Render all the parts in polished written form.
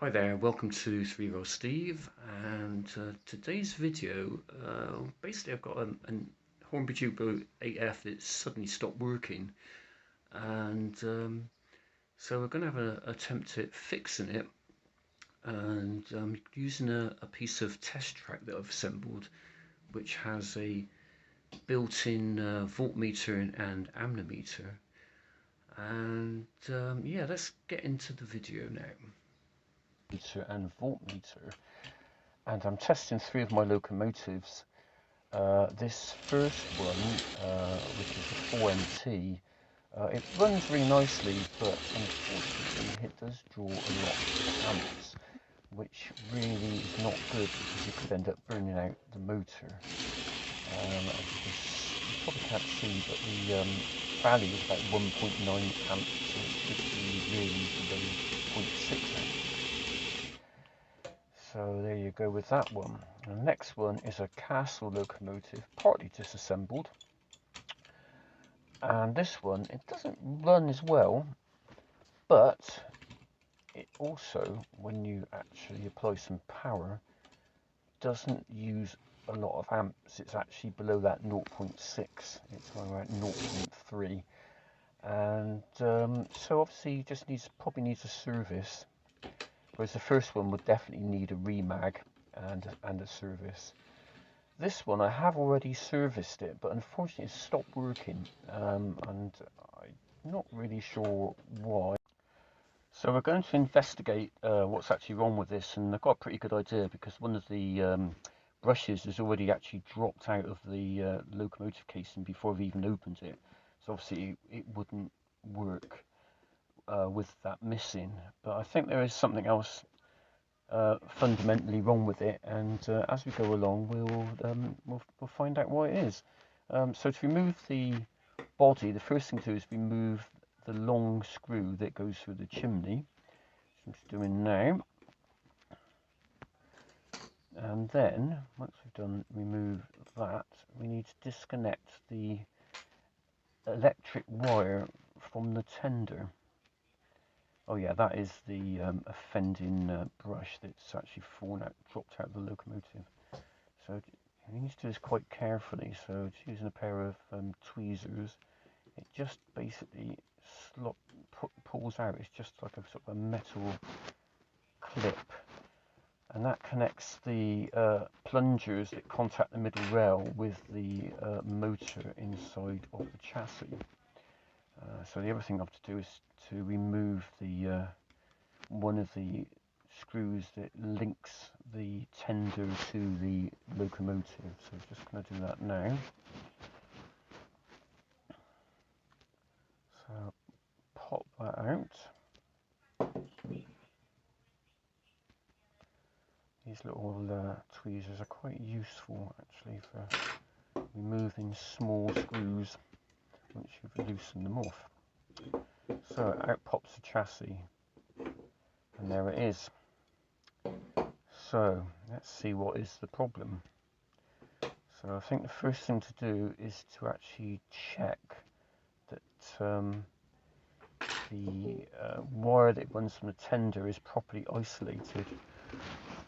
Hi there, welcome to 3 Row Steve, and today's video, basically I've got a Hornby Jupiter 8F that suddenly stopped working, and so we're going to have an attempt at fixing it, and I'm using a piece of test track that I've assembled, which has a built-in voltmeter and ammeter, and yeah, let's get into the video now. Meter and voltmeter, and I'm testing three of my locomotives. This first one, which is the 4MT, it runs really nicely, but unfortunately it does draw a lot of amps, which really is not good because you could end up burning out the motor. You probably can't see, but the value is about 1.9 amps, so it should be really below 0.6 amps. So there you go with that one. The next one is a Castle locomotive, partly disassembled. And this one, it doesn't run as well, but it also, when you actually apply some power, doesn't use a lot of amps. It's actually below that 0.6. It's around 0.3. And so obviously you just probably needs a service. Whereas the first one would definitely need a remag and a service. This one I have already serviced it, but unfortunately it stopped working, and I'm not really sure why. So we're going to investigate what's actually wrong with this, and I've got a pretty good idea because one of the brushes has already actually dropped out of the locomotive casing before I've even opened it. So obviously it wouldn't work with that missing, but I think there is something else fundamentally wrong with it, and as we go along we'll find out why it is. So to remove the body, the first thing to do is remove the long screw that goes through the chimney, which I'm just doing now. And then once we've done remove that, we need to disconnect the electric wire from the tender. Oh yeah, that is the offending brush that's actually dropped out of the locomotive. So you need to do this quite carefully. So just using a pair of tweezers, it just basically pulls out. It's just like a sort of a metal clip, and that connects the plungers that contact the middle rail with the motor inside of the chassis. So the other thing I have to do is to remove the one of the screws that links the tender to the locomotive. So I'm just going to do that now. So pop that out. These little tweezers are quite useful actually for removing small screws once you've loosened them off. So out pops the chassis, and there it is. So let's see what is the problem. So I think the first thing to do is to actually check that the wire that runs from the tender is properly isolated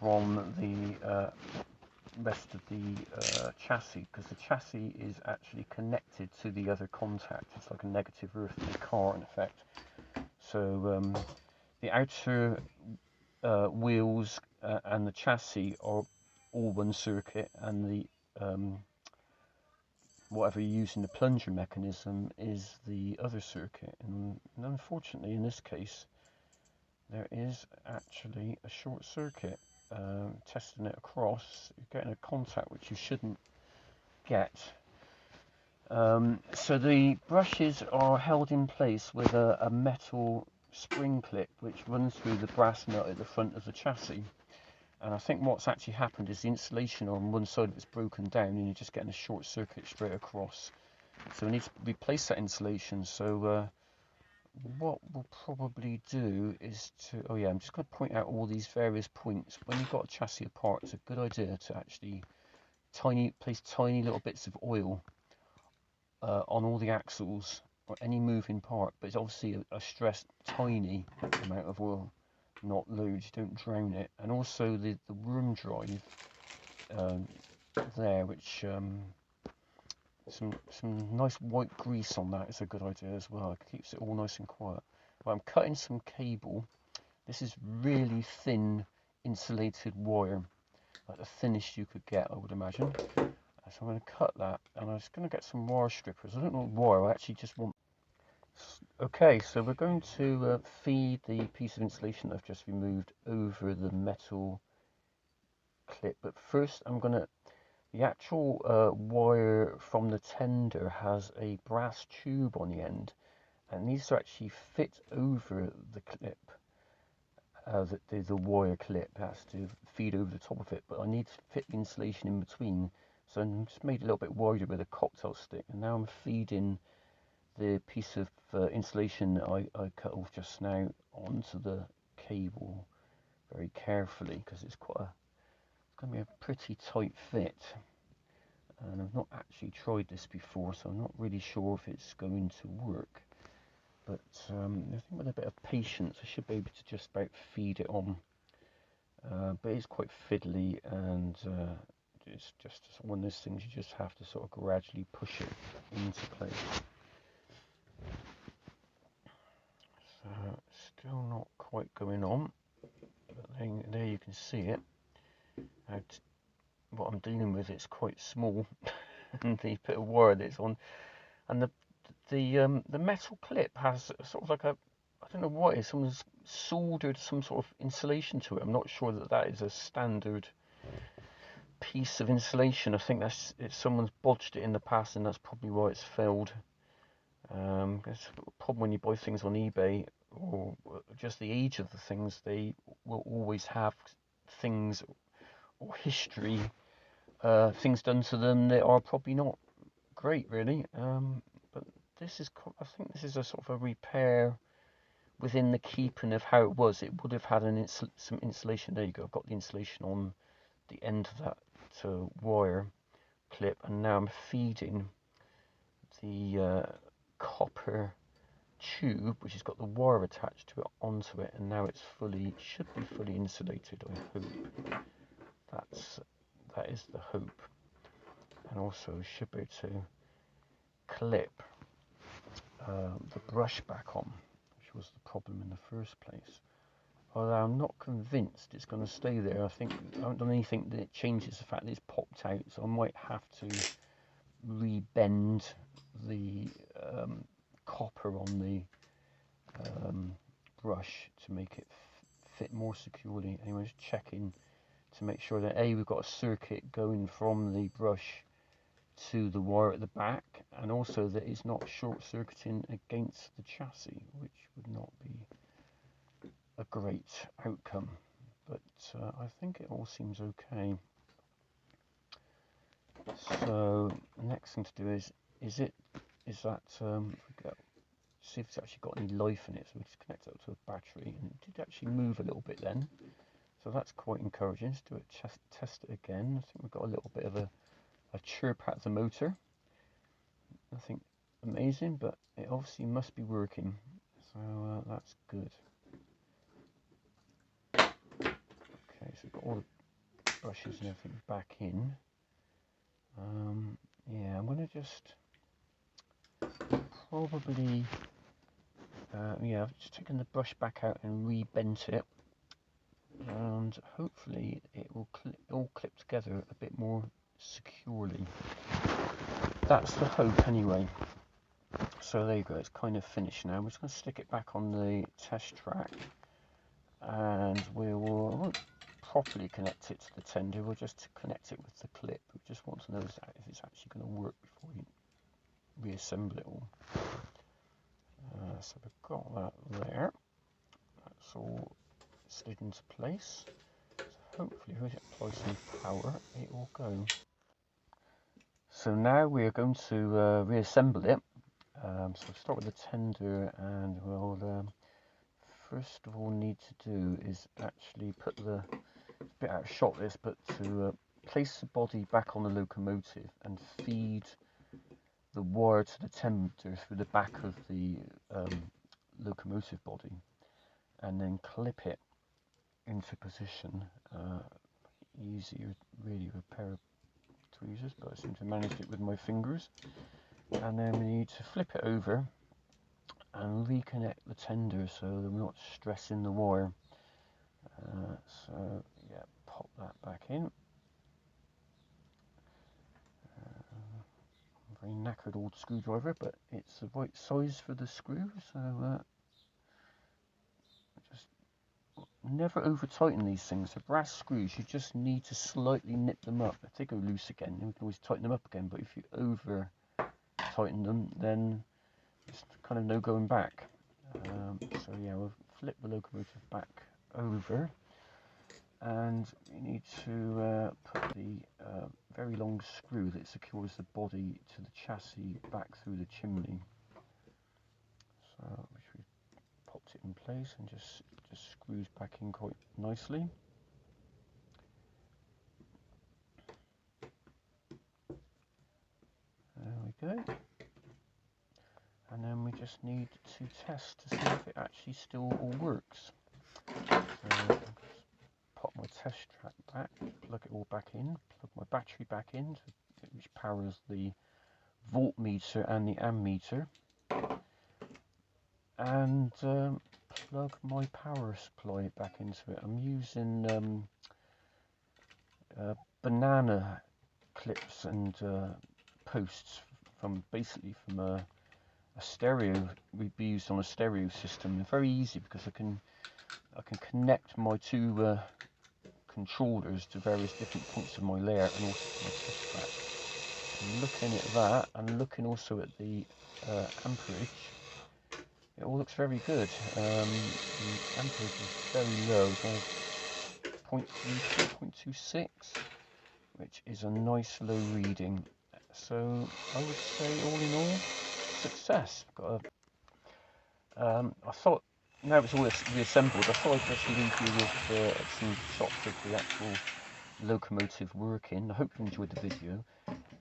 from the rest of the chassis, because the chassis is actually connected to the other contact. It's like a negative earthly car in effect. So the outer wheels and the chassis are all one circuit, and the whatever you use in the plunger mechanism is the other circuit. And unfortunately in this case there is actually a short circuit. Testing it across, you're getting a contact which you shouldn't get. So the brushes are held in place with a metal spring clip which runs through the brass nut at the front of the chassis. And I think what's actually happened is the insulation on one side of it's broken down, and you're just getting a short circuit straight across. So we need to replace that insulation. So what we'll probably do is to, oh yeah, I'm just going to point out all these various points. When you've got a chassis apart, it's a good idea to actually place tiny little bits of oil on all the axles or any moving part, but it's obviously a stressed tiny amount of oil not loads, you don't drown it. And also the worm drive um, there, which some nice white grease on that is a good idea as well. It keeps it all nice and quiet. Well, I'm cutting some cable. This is really thin insulated wire, like the thinnest you could get, I would imagine. So I'm going to cut that, and I'm just going to get some wire strippers. I don't know wire, I actually just want... Okay, so we're going to feed the piece of insulation that I've just removed over the metal clip. But first I'm going to... The actual wire from the tender has a brass tube on the end, and it needs to actually fit over the clip. The wire clip has to feed over the top of it, but I need to fit the insulation in between, so I'm just made it a little bit wider with a cocktail stick, and now I'm feeding the piece of insulation that I cut off just now onto the cable very carefully, because it's going to be a pretty tight fit, and I've not actually tried this before, so I'm not really sure if it's going to work. But I think with a bit of patience I should be able to just about feed it on. But it's quite fiddly, and it's just one of those things you just have to sort of gradually push it into place. So still not quite going on, but there you can see it. What I'm dealing with is quite small, and the bit of wire that it's on, and the metal clip has sort of like a, I don't know what it is, someone's soldered some sort of insulation to it. I'm not sure that is a standard piece of insulation. I think someone's bodged it in the past, and that's probably why it's failed. It's a problem when you buy things on eBay, or just the age of the things. They will always have things or history, things done to them that are probably not great, really. But I think this is a sort of a repair within the keeping of how it was. It would have had some insulation. There you go. I've got the insulation on the end of that wire clip, and now I'm feeding the copper tube, which has got the wire attached to it, onto it, and now it's should be fully insulated, I hope. That is the hope. And also should be able to clip the brush back on, which was the problem in the first place. Although I'm not convinced it's going to stay there. I don't really think that it changes the fact that it's popped out, so I might have to re-bend the copper on the brush to make it fit more securely. Anyway, just checking to make sure that we've got a circuit going from the brush to the wire at the back, and also that it's not short-circuiting against the chassis, which would not be a great outcome. But I think it all seems okay. So the next thing to do is see if it's actually got any life in it. So we just connect it up to a battery, and it did actually move a little bit then, so that's quite encouraging. Let's do it, test it again. I think we've got a little bit of a chirp at the motor. Nothing amazing, but it obviously must be working, so that's good. Okay, so we've got all the brushes and everything back in. Yeah, I'm going to just probably I've just taken the brush back out and re-bent it, and hopefully it will all clip together a bit more securely. That's the hope anyway. So there you go, it's kind of finished now. We're just going to stick it back on the test track, and I won't properly connect it to the tender, we'll just connect it with the clip. We just want to know if it's actually going to work before we reassemble it all. So we've got that there. That's all slid into place. So hopefully if we apply some power, it will go. So now we are going to reassemble it. So we'll start with the tender, and we'll first of all need to do is actually put it's a bit out of shot this, but to place the body back on the locomotive and feed the wire to the tender through the back of the locomotive body, and then clip it into position. Easier really with a pair of tweezers, but I seem to manage it with my fingers. And then we need to flip it over and reconnect the tender so that we're not stressing the wire. So yeah, pop that back in. Very knackered old screwdriver, but it's the right size for the screw, so just never over tighten these things. The brass screws, you just need to slightly nip them up. If they go loose again, you can always tighten them up again, but if you over tighten them, then it's kind of no going back. So yeah, we'll flip the locomotive back over, and we need to put the very long screw that secures the body to the chassis back through the chimney. So which we popped it in place and just screws back in quite nicely. There we go. And then we just need to test to see if it actually still all works. So pop my test track back, plug it all back in, plug my battery back in, which powers the voltmeter and the ammeter, and plug my power supply back into it. I'm using banana clips and posts from a stereo. We'd be used on a stereo system. They're very easy because I can connect my two controllers to various different points of my layout and also to my test track. And looking at that and looking also at the amperage, it all looks very good. The amperage is very low, so 0.26, which is a nice low reading. So I would say all in all, success. I thought, now it's all reassembled, I thought I'd just leave you with some shots of the actual locomotive working. I hope you enjoyed the video.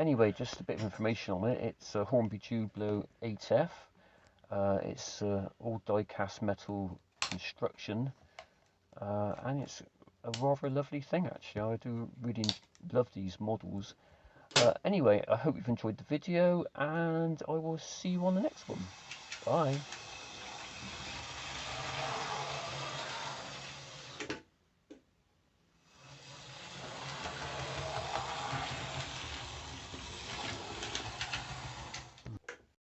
Anyway, just a bit of information on it. It's a Hornby Jublo 8F. It's all die-cast metal construction, and it's a rather lovely thing actually. I do really love these models. Anyway, I hope you've enjoyed the video, and I will see you on the next one. Bye.